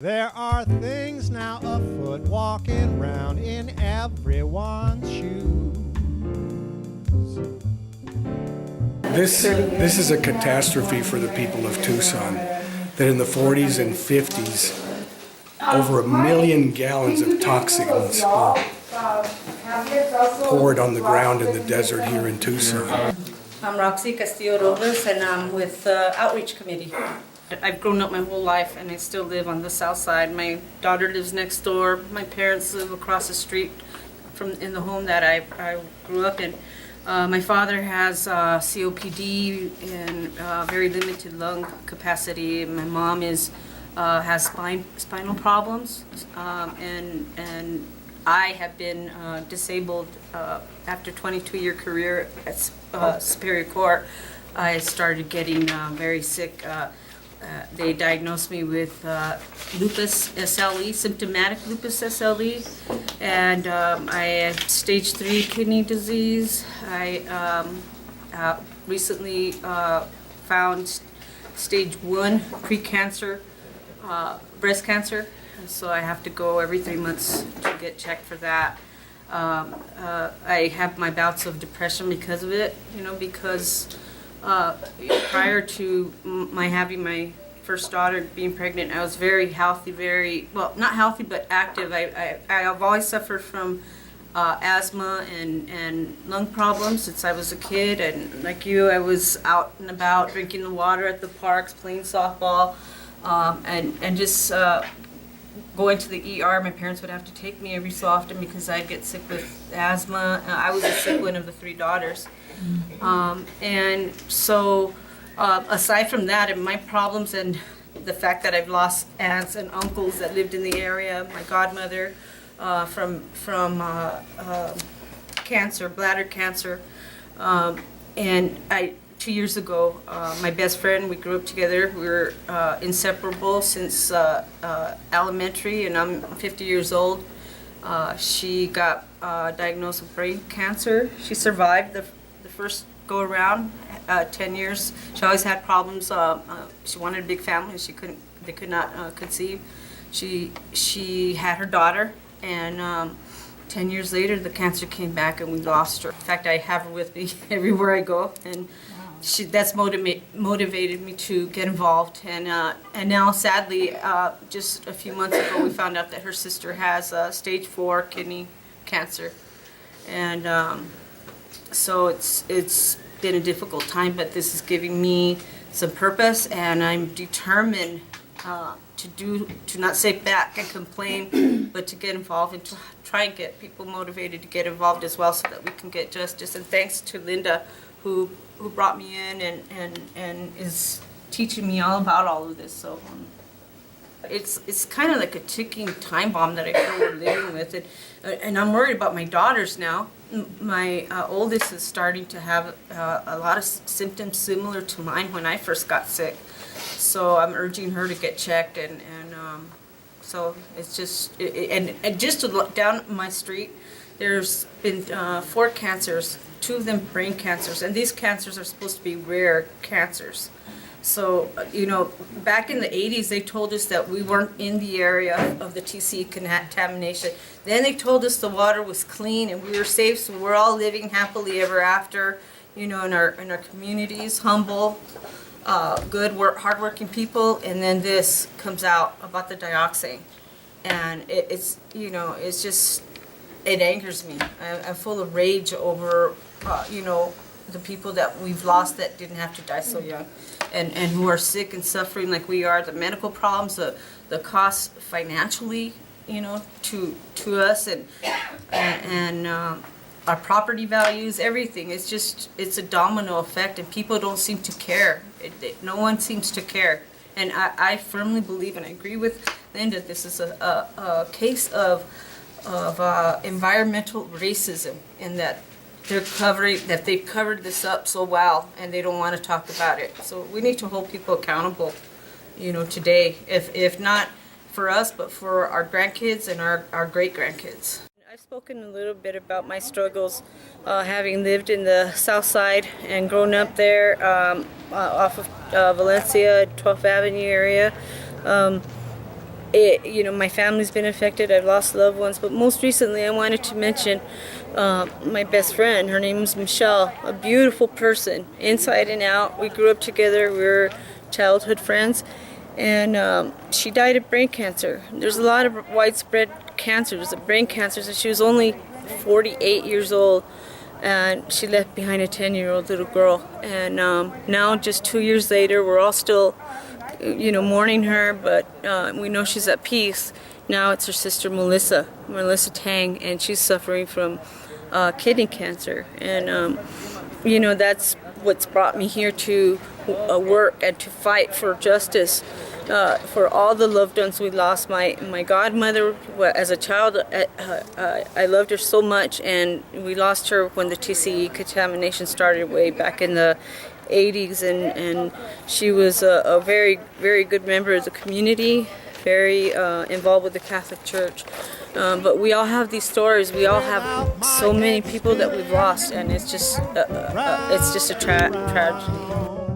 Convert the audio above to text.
There are things now afoot walking round in everyone's shoes. This is a catastrophe for the people of Tucson, that in the 40s and 50s, over 1 million gallons of toxins were poured on the ground in the desert here in Tucson. I'm Roxie Castillo Robles, and I'm with the Outreach Committee. I've grown up my whole life, and I still live on the south side. My daughter lives next door. My parents live across the street from in the home that I grew up in. My father has COPD and very limited lung capacity. My mom has spinal problems, and I have been disabled after 22-year career at Superior Court. I started getting very sick. They diagnosed me with lupus SLE, symptomatic lupus SLE, and I had stage 3 kidney disease. I recently found stage 1 precancer, breast cancer, so I have to go every 3 months to get checked for that. I have my bouts of depression because of it, because prior to having my first daughter, being pregnant, I was very healthy, not healthy, but active. I've always suffered from asthma and lung problems since I was a kid, and like you, I was out and about drinking the water at the parks, playing softball, and just going to the ER. My parents would have to take me every so often because I'd get sick with asthma. I was the sick one of the 3 daughters. And so aside from that and my problems and the fact that I've lost aunts and uncles that lived in the area, my godmother from cancer, bladder cancer, and 2 years ago, my best friend, we grew up together. We were inseparable since elementary, and I'm 50 years old. She got diagnosed with brain cancer. She survived the first go around, 10 years. She always had problems. She wanted a big family. They could not conceive. She had her daughter, and 10 years later, the cancer came back and we lost her. In fact, I have her with me everywhere I go, and that's motivated me to get involved. And now, sadly, just a few months ago, we found out that her sister has stage 4 kidney cancer, and so it's been a difficult time. But this is giving me some purpose, and I'm determined to not sit back and complain, but to get involved and to try and get people motivated to get involved as well, so that we can get justice. And thanks to Linda, who brought me in and is teaching me all about all of this. So it's kind of like a ticking time bomb that I feel we're living with, and I'm worried about my daughters now. My oldest is starting to have a lot of symptoms similar to mine when I first got sick. So I'm urging her to get checked, and so it's just and just to look down my street, there's been 4 cancers, 2 of them brain cancers, and these cancers are supposed to be rare cancers. So, back in the 80s, they told us that we weren't in the area of the TC contamination. Then they told us the water was clean and we were safe, so we're all living happily ever after, in our communities, humble, good, hardworking people. And then this comes out about the dioxin, and it's just, it angers me. I'm full of rage over, the people that we've lost that didn't have to die so young, and who are sick and suffering like we are. The medical problems, the costs financially, to us, and our property values, everything. It's a domino effect, and people don't seem to care. No one seems to care. And I firmly believe, and I agree with Linda, this is a case of environmental racism, in that they've covered this up so well, and they don't want to talk about it. So we need to hold people accountable, today, if not for us, but for our grandkids and our great-grandkids. I've spoken a little bit about my struggles, having lived in the south side and grown up there, off of Valencia, 12th Avenue area. my family's been affected. I've lost loved ones, but most recently I wanted to mention my best friend. Her name is Michelle, a beautiful person, inside and out. We grew up together. We were childhood friends, and she died of brain cancer. There's a lot of widespread cancers, brain cancers, and she was only 48 years old, and she left behind a 10-year-old little girl. And now, just 2 years later, we're all still mourning her, but we know she's at peace. Now it's her sister Melissa Tang, and she's suffering from kidney cancer. And that's what's brought me here to work and to fight for justice for all the loved ones we lost. My godmother, as a child, I loved her so much, and we lost her when the TCE contamination started way back in the 80s, and she was a very, very good member of the community, very involved with the Catholic Church. But we all have these stories. We all have so many people that we've lost, and it's just a tragedy.